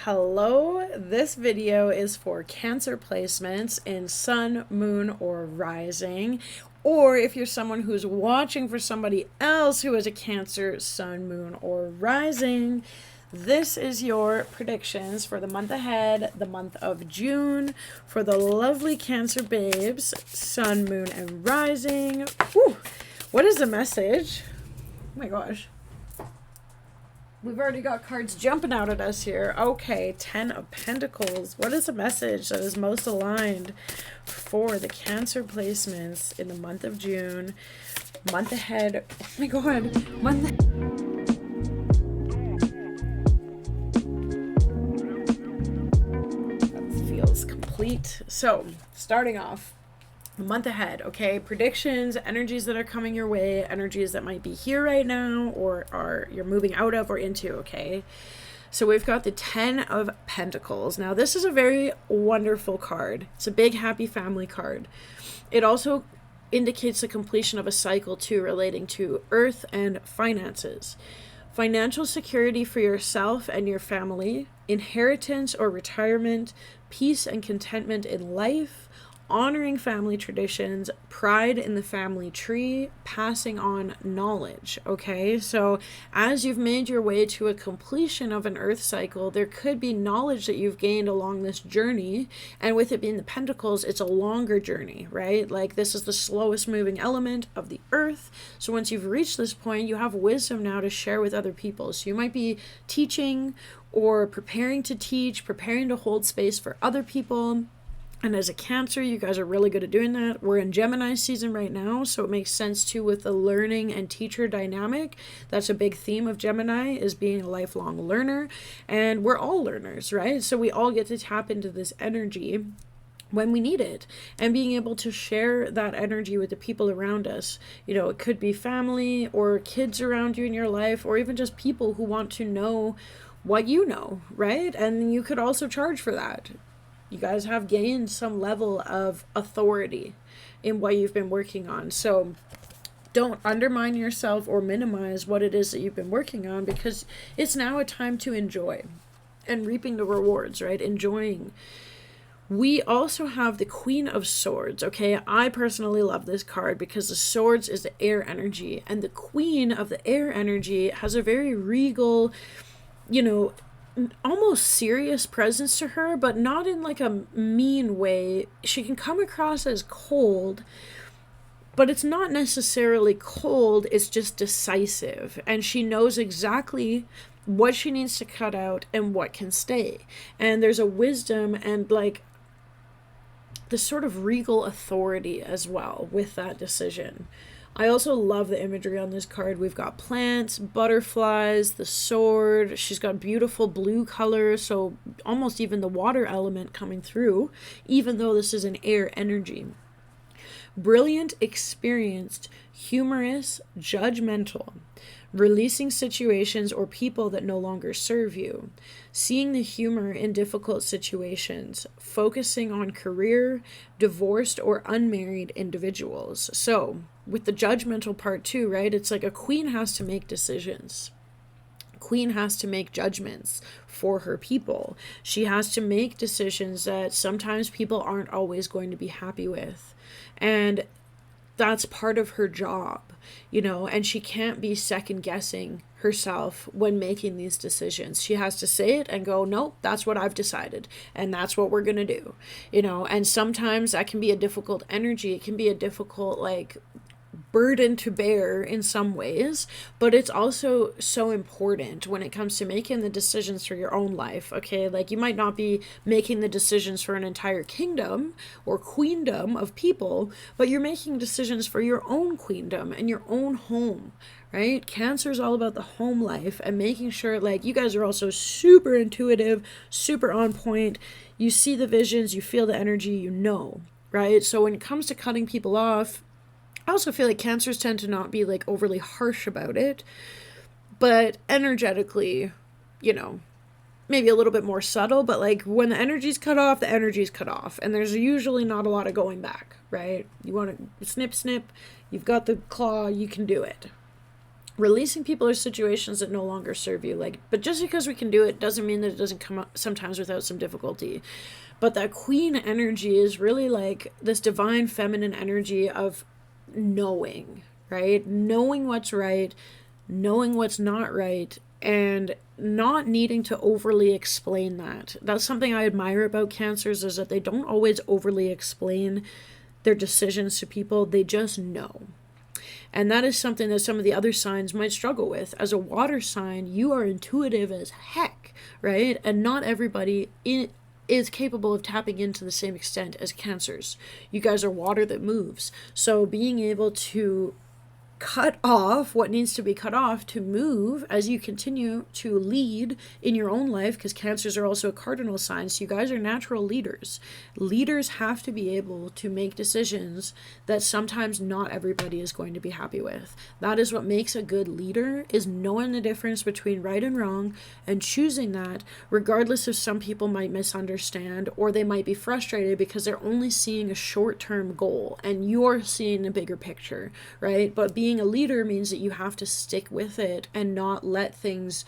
Hello, this video is for Cancer placements in Sun, Moon, or Rising. Or if you're someone who's watching for somebody else who is a Cancer, Sun, Moon, or Rising, this is your predictions for the month ahead, the month of June, for the lovely Cancer babes, Sun, Moon, and Rising. Whew. What is the message? Oh my gosh. We've already got cards jumping out at us here. Okay, 10 of Pentacles. What is the message that is most aligned for the Cancer placements in the month of June? Month ahead. Oh my god. Month That feels complete. So, starting off. A month ahead, okay? Predictions, energies that are coming your way, energies that might be here right now or are you're moving out of or into, okay? So we've got the 10 of Pentacles. Now this is a very wonderful card. It's a big happy family card. It also indicates the completion of a cycle too, relating to earth and finances. Financial security for yourself and your family, inheritance or retirement, peace and contentment in life, honoring family traditions, pride in the family tree, passing on knowledge, okay? So as you've made your way to a completion of an earth cycle, there could be knowledge that you've gained along this journey, and with it being the Pentacles, it's a longer journey, right? Like this is the slowest moving element of the earth, so once you've reached this point, you have wisdom now to share with other people. So you might be teaching or preparing to teach, preparing to hold space for other people. And as a Cancer, you guys are really good at doing that. We're in Gemini season right now, so it makes sense too with the learning and teacher dynamic. That's a big theme of Gemini, is being a lifelong learner. And we're all learners, right? So we all get to tap into this energy when we need it, and being able to share that energy with the people around us. You know, it could be family or kids around you in your life, or even just people who want to know what you know, right? And you could also charge for that. You guys have gained some level of authority in what you've been working on. So don't undermine yourself or minimize what it is that you've been working on, because it's now a time to enjoy and reaping the rewards, right? Enjoying. We also have the Queen of Swords, okay? I personally love this card because the swords is the air energy, and the Queen of the air energy has a very regal, you know, almost serious presence to her, but not in like a mean way. She can come across as cold, but it's not necessarily cold, it's just decisive, and she knows exactly what she needs to cut out and what can stay. And there's a wisdom and like the sort of regal authority as well with that decision. I also love the imagery on this card. We've got plants, butterflies, the sword. She's got beautiful blue color, so almost even the water element coming through, even though this is an air energy. Brilliant, experienced, humorous, judgmental, releasing situations or people that no longer serve you, seeing the humor in difficult situations, focusing on career, divorced or unmarried individuals. So with the judgmental part too, right? It's like a queen has to make decisions. Queen has to make judgments for her people. She has to make decisions that sometimes people aren't always going to be happy with. And that's part of her job, you know, and she can't be second guessing herself when making these decisions. She has to say it and go, nope, that's what I've decided, and that's what we're gonna do, you know. And sometimes that can be a difficult energy. It can be a difficult like burden to bear in some ways, but it's also so important when it comes to making the decisions for your own life, okay? Like you might not be making the decisions for an entire kingdom or queendom of people, but you're making decisions for your own queendom and your own home, right? Cancer is all about the home life and making sure, like, you guys are also super intuitive, super on point. You see the visions, you feel the energy, you know, right? So when it comes to cutting people off, I also feel like Cancers tend to not be like overly harsh about it, but energetically, you know, maybe a little bit more subtle, but like when the energy's cut off, the energy's cut off, and there's usually not a lot of going back, right? You want to snip, snip, you've got the claw, you can do it. releasing people or situations that no longer serve you. Like, but just because we can do it doesn't mean that it doesn't come up sometimes without some difficulty. But that queen energy is really like this divine feminine energy of knowing, right? Knowing what's right, knowing what's not right, and not needing to overly explain that. That's something I admire about Cancers, is that they don't always overly explain their decisions to people. They just know. And that is something that some of the other signs might struggle with. As a water sign, you are intuitive as heck, right? And not everybody is capable of tapping into the same extent as Cancers. You guys are water that moves. So being able to cut off what needs to be cut off to move as you continue to lead in your own life, because Cancers are also a cardinal sign, so you guys are natural leaders. Leaders have to be able to make decisions that sometimes not everybody is going to be happy with. That is what makes a good leader, is knowing the difference between right and wrong and choosing that, regardless if some people might misunderstand or they might be frustrated because they're only seeing a short-term goal and you're seeing a bigger picture, right? But being a leader means that you have to stick with it and not let things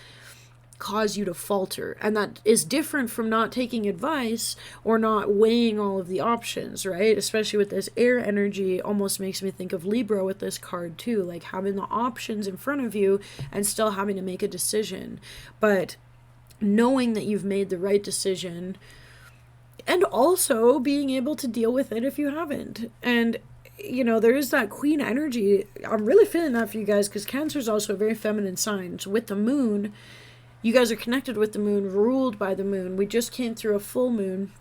cause you to falter. And that is different from not taking advice or not weighing all of the options, right? Especially with this air energy, almost makes me think of Libra with this card too, like having the options in front of you and still having to make a decision, but knowing that you've made the right decision and also being able to deal with it if you haven't. And you know, there is that queen energy. I'm really feeling that for you guys, because Cancer is also a very feminine sign. So with the moon, you guys are connected with the moon, ruled by the moon. We just came through a full moon,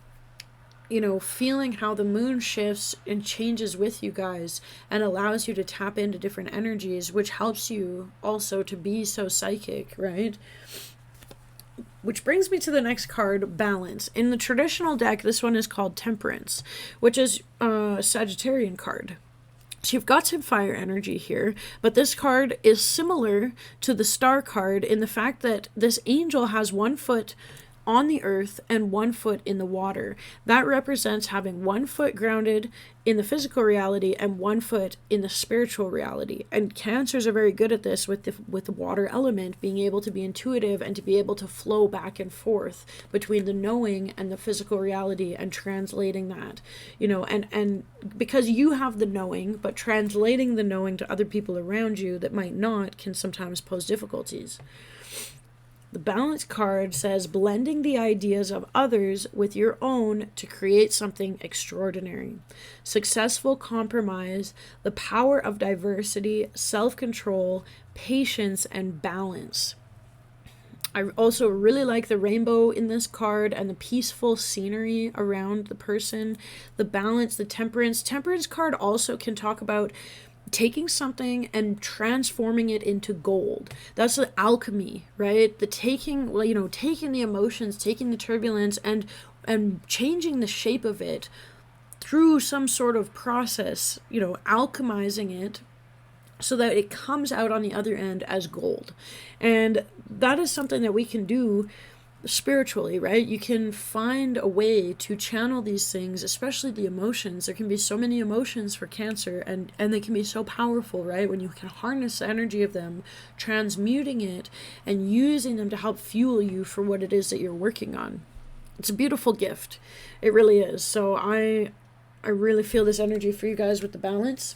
you know, feeling how the moon shifts and changes with you guys and allows you to tap into different energies, which helps you also to be so psychic, right? Which brings me to the next card, Balance. In the traditional deck, this one is called Temperance, which is a Sagittarian card. So you've got some fire energy here, but this card is similar to the Star card in the fact that this angel has 1 foot on the earth and 1 foot in the water. That represents having 1 foot grounded in the physical reality and 1 foot in the spiritual reality. And Cancers are very good at this with the water element, being able to be intuitive and to be able to flow back and forth between the knowing and the physical reality and translating that, you know, and because you have the knowing, but translating the knowing to other people around you that might not can sometimes pose difficulties. The Balance card says blending the ideas of others with your own to create something extraordinary. Successful compromise, the power of diversity, self-control, patience, and balance. I also really like the rainbow in this card and the peaceful scenery around the person. The Balance, the Temperance. Temperance card also can talk about taking something and transforming it into gold. That's the alchemy, right? The taking, you know, taking the emotions, taking the turbulence and changing the shape of it through some sort of process, you know, alchemizing it so that it comes out on the other end as gold. And that is something that we can do spiritually, right? You can find a way to channel these things, especially the emotions. There can be so many emotions for Cancer, and they can be so powerful, right? When you can harness the energy of them, transmuting it and using them to help fuel you for what it is that you're working on. It's a beautiful gift. It really is. So I really feel this energy for you guys with the Balance.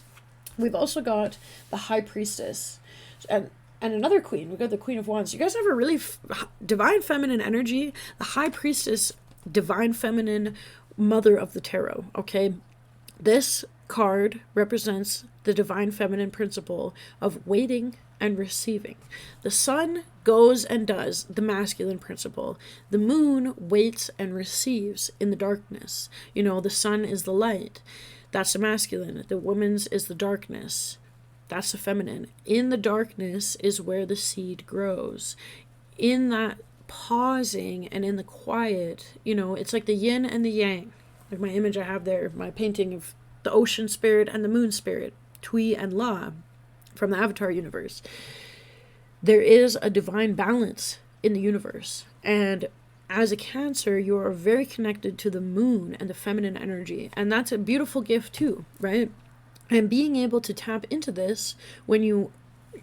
We've also got the High Priestess and another queen. We've got the Queen of Wands. You guys have a really divine feminine energy. The High Priestess, divine feminine, mother of the tarot, okay? This card represents the divine feminine principle of waiting and receiving. The sun goes and does, the masculine principle. The moon waits and receives in the darkness. You know, the sun is the light. That's the masculine. The woman's is the darkness. That's the feminine. In the darkness is where the seed grows. In that pausing and in the quiet, you know, it's like the yin and the yang. Like my image I have there, my painting of the ocean spirit and the moon spirit, Tui and La, from the Avatar universe. There is a divine balance in the universe. And as a Cancer, you are very connected to the moon and the feminine energy. And that's a beautiful gift too, right? And being able to tap into this when you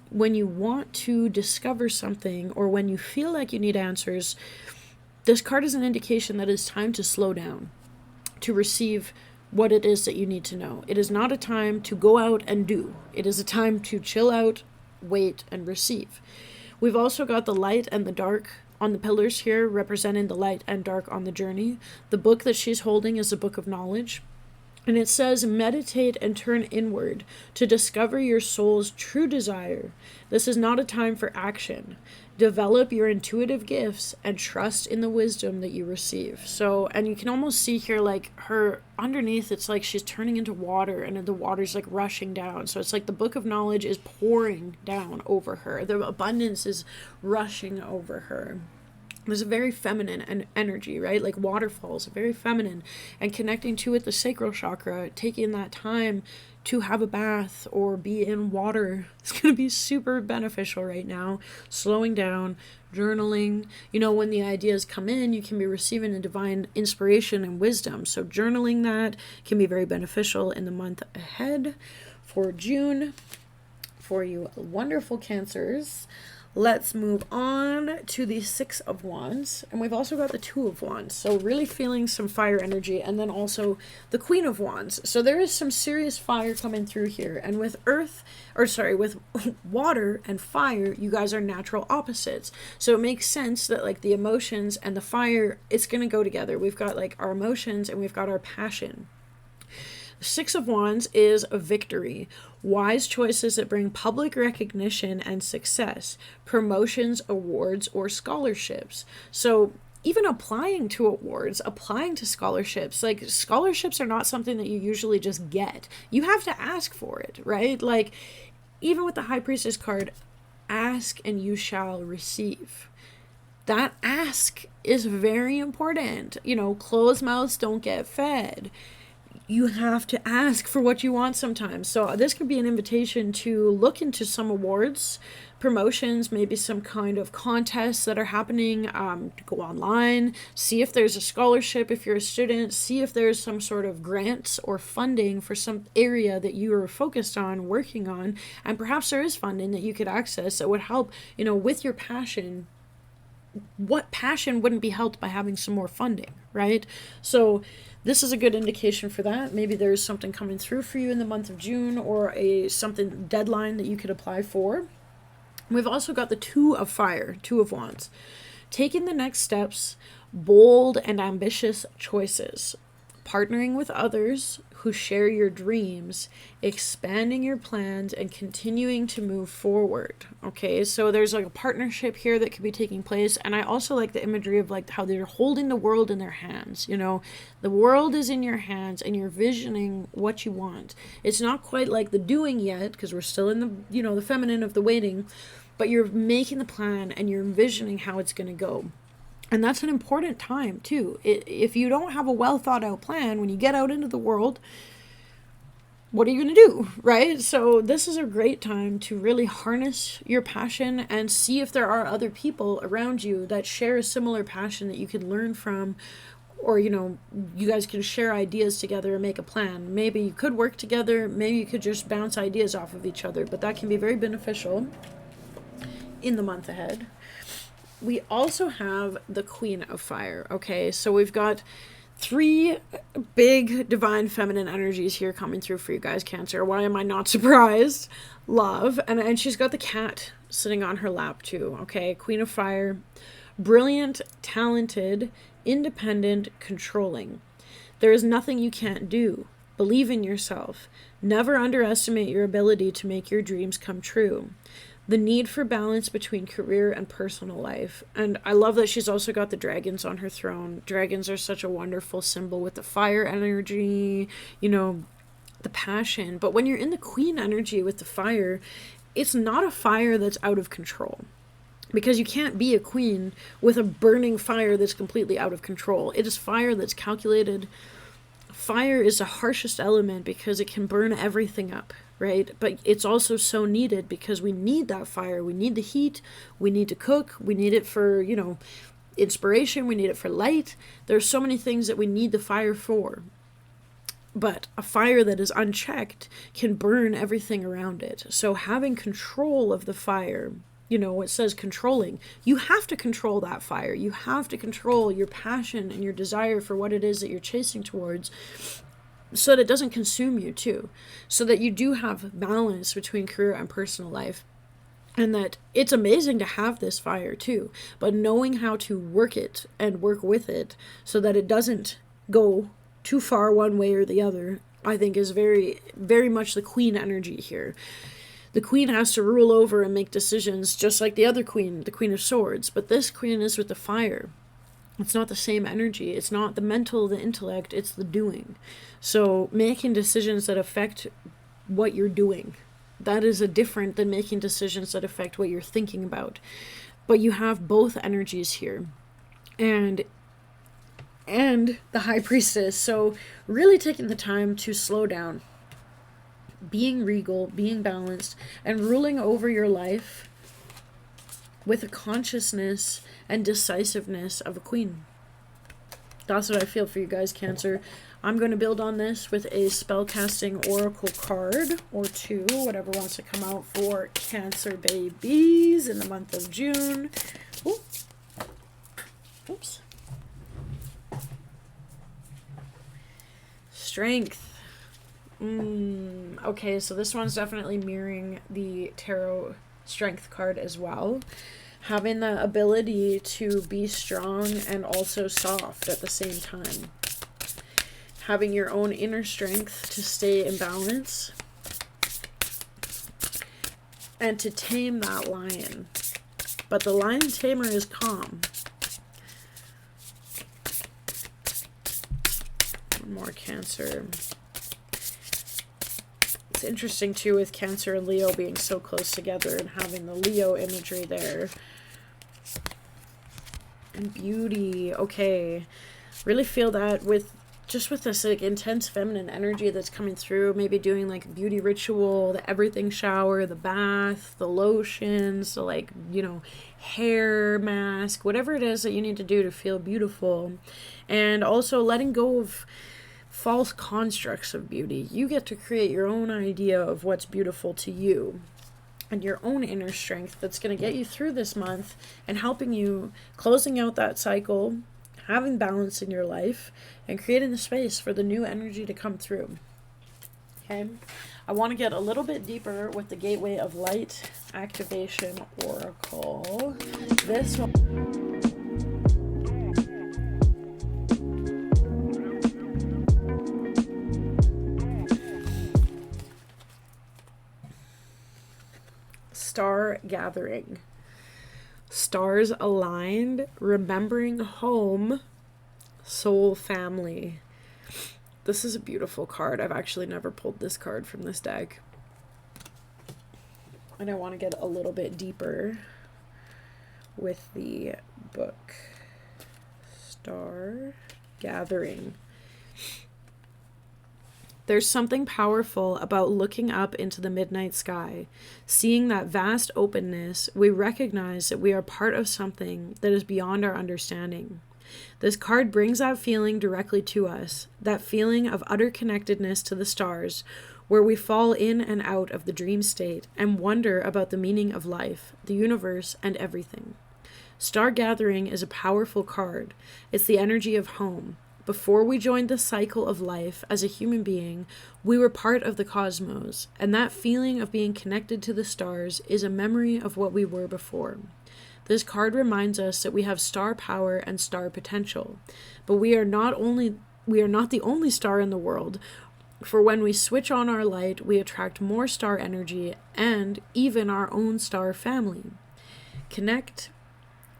when you want to discover something or when you feel like you need answers, this card is an indication that it's time to slow down, to receive what it is that you need to know. It is not a time to go out and do. It is a time to chill out, wait, and receive. We've also got the light and the dark on the pillars here, representing the light and dark on the journey. The book that she's holding is a book of knowledge. And it says, meditate and turn inward to discover your soul's true desire. This is not a time for action. Develop your intuitive gifts and trust in the wisdom that you receive. So, and you can almost see here, like, her underneath, it's like she's turning into water and the water's like rushing down. So it's like the book of knowledge is pouring down over her. The abundance is rushing over her. There's a very feminine energy, right? Like waterfalls, very feminine, and connecting to it, the sacral chakra, taking that time to have a bath or be in water. It's going to be super beneficial right now. Slowing down, journaling. You know, when the ideas come in, you can be receiving a divine inspiration and wisdom. So journaling that can be very beneficial in the month ahead. For June, for you wonderful Cancers, let's move on to the Six of Wands. And we've also got the Two of Wands. So really feeling some fire energy. And then also the Queen of Wands. So there is some serious fire coming through here. And with with water and fire, you guys are natural opposites. So it makes sense that like the emotions and the fire, it's going to go together. We've got like our emotions and we've got our passion. Six of Wands is a victory, wise choices that bring public recognition and success, promotions, awards, or scholarships. So even applying to awards, applying to scholarships, like scholarships are not something that you usually just get. You have to ask for it, right? Like even with the High Priestess card, ask and you shall receive. That ask is very important. You know, closed mouths don't get fed. You have to ask for what you want sometimes. So this could be an invitation to look into some awards, promotions, maybe some kind of contests that are happening, to go online, see if there's a scholarship if you're a student, see if there's some sort of grants or funding for some area that you are focused on, working on, and perhaps there is funding that you could access that would help, you know, with your passion. What passion wouldn't be helped by having some more funding, right? So this is a good indication for that. Maybe there's something coming through for you in the month of June, or something deadline that you could apply for. We've also got the Two of Fire, Two of Wands. Taking the next steps, bold and ambitious choices, partnering with others who share your dreams, expanding your plans, and continuing to move forward. Okay, so there's like a partnership here that could be taking place. And I also like the imagery of like how they're holding the world in their hands. You know, the world is in your hands and you're visioning what you want. It's not quite like the doing yet, because we're still in the, you know, the feminine of the waiting, but you're making the plan and you're envisioning how it's going to go. And that's an important time too. If you don't have a well thought out plan, when you get out into the world, what are you going to do, right? So this is a great time to really harness your passion and see if there are other people around you that share a similar passion that you can learn from, or, you know, you guys can share ideas together and make a plan. Maybe you could work together, maybe you could just bounce ideas off of each other, but that can be very beneficial in the month ahead. We also have the Queen of Fire. Okay, so we've got three big divine feminine energies here coming through for you guys, Cancer. Why am I not surprised? Love. And she's got the cat sitting on her lap too. Okay, Queen of Fire. Brilliant, talented, independent, controlling. There is nothing you can't do. Believe in yourself. Never underestimate your ability to make your dreams come true. The need for balance between career and personal life. And I love that she's also got the dragons on her throne. Dragons are such a wonderful symbol with the fire energy, you know, the passion. But when you're in the queen energy with the fire, it's not a fire that's out of control. Because you can't be a queen with a burning fire that's completely out of control. It is fire that's calculated. Fire is the harshest element because it can burn everything up, right? But it's also so needed because we need that fire. We need the heat. We need to cook. We need it for, you know, inspiration. We need it for light. There's so many things that we need the fire for. But a fire that is unchecked can burn everything around it. So having control of the fire, it says controlling. You have to control that fire. You have to control your passion and your desire for what it is that you're chasing towards, so that it doesn't consume you too. So that you do have balance between career and personal life. And that it's amazing to have this fire too. But knowing how to work it and work with it so that it doesn't go too far one way or the other, I think is very, very much the queen energy here. The queen has to rule over and make decisions just like the other queen, the Queen of Swords. But this queen is with the fire. It's not the same energy. It's not the mental, the intellect, it's the doing. So making decisions that affect what you're doing, that is a different than making decisions that affect what you're thinking about. But you have both energies here. And the High Priestess. So really taking the time to slow down, being regal, being balanced, and ruling over your life with a consciousness and decisiveness of a queen. That's what I feel for you guys, Cancer. I'm going to build on this with a spellcasting oracle card or two, whatever wants to come out for Cancer babies in the month of June. Ooh. Oops. Strength. Okay, so this one's definitely mirroring the tarot strength card as well. Having the ability to be strong and also soft at the same time. Having your own inner strength to stay in balance. And to tame that lion. But the lion tamer is calm. One more, Cancer. It's interesting too with Cancer and Leo being so close together and having the Leo imagery there. And beauty. Okay. Really feel that with this like intense feminine energy that's coming through, maybe doing like beauty ritual, the everything shower, the bath, the lotions, the hair mask, whatever it is that you need to do to feel beautiful. And also letting go of false constructs of beauty. You get to create your own idea of what's beautiful to you and your own inner strength that's going to get you through this month and helping you closing out that cycle, having balance in your life, and creating the space for the new energy to come through. Okay, I want to get a little bit deeper with the Gateway of Light Activation Oracle. This one. Star gathering. Stars aligned, remembering home, soul family. This is a beautiful card. I've actually never pulled this card from this deck. And I want to get a little bit deeper with the book. Star gathering. There's something powerful about looking up into the midnight sky. Seeing that vast openness, we recognize that we are part of something that is beyond our understanding. This card brings that feeling directly to us, that feeling of utter connectedness to the stars, where we fall in and out of the dream state and wonder about the meaning of life, the universe, and everything. Star Gathering is a powerful card. It's the energy of home. Before we joined the cycle of life as a human being, we were part of the cosmos, and that feeling of being connected to the stars is a memory of what we were before. This card reminds us that we have star power and star potential, but we are not the only star in the world, for when we switch on our light, we attract more star energy and even our own star family. Connect.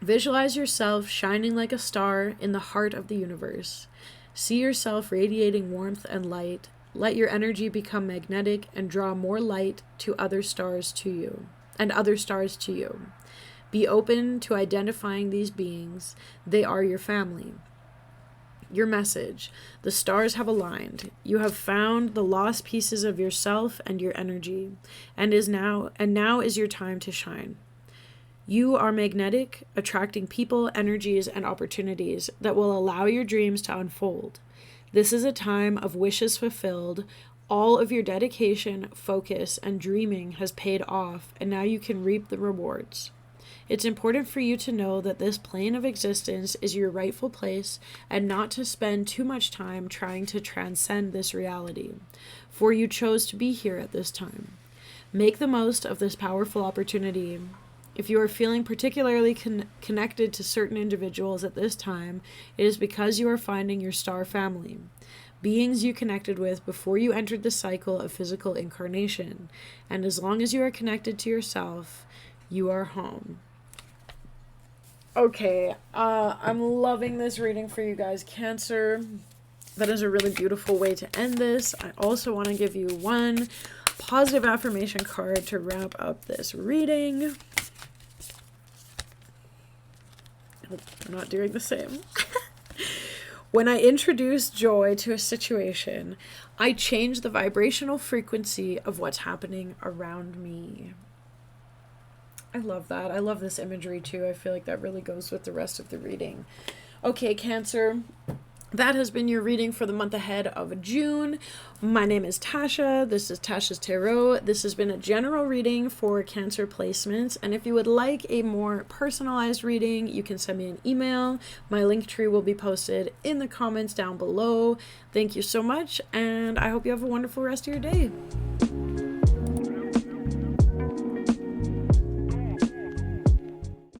Visualize yourself shining like a star in the heart of the universe. See yourself radiating warmth and light. Let your energy become magnetic and draw more light to other stars to you, and other stars to you. Be open to identifying these beings. They are your family. Your message. The stars have aligned. You have found the lost pieces of yourself and your energy, and now is your time to shine. You are magnetic, attracting people, energies, and opportunities that will allow your dreams to unfold. This is a time of wishes fulfilled. All of your dedication, focus, and dreaming has paid off, and now you can reap the rewards. It's important for you to know that this plane of existence is your rightful place and not to spend too much time trying to transcend this reality, for you chose to be here at this time. Make the most of this powerful opportunity. If you are feeling particularly connected to certain individuals at this time, it is because you are finding your star family, beings you connected with before you entered the cycle of physical incarnation. And as long as you are connected to yourself, you are home. Okay, I'm loving this reading for you guys, Cancer. That is a really beautiful way to end this. I also want to give you one positive affirmation card to wrap up this reading. I'm not doing the same. When I introduce joy to a situation, I change the vibrational frequency of what's happening around me. I love that. I love this imagery too. I feel like that really goes with the rest of the reading. Okay, Cancer. That has been your reading for the month ahead of June. My name is Tasha. This is Tasha's Tarot. This has been a general reading for Cancer placements. And if you would like a more personalized reading, you can send me an email. My link tree will be posted in the comments down below. Thank you so much, and I hope you have a wonderful rest of your day.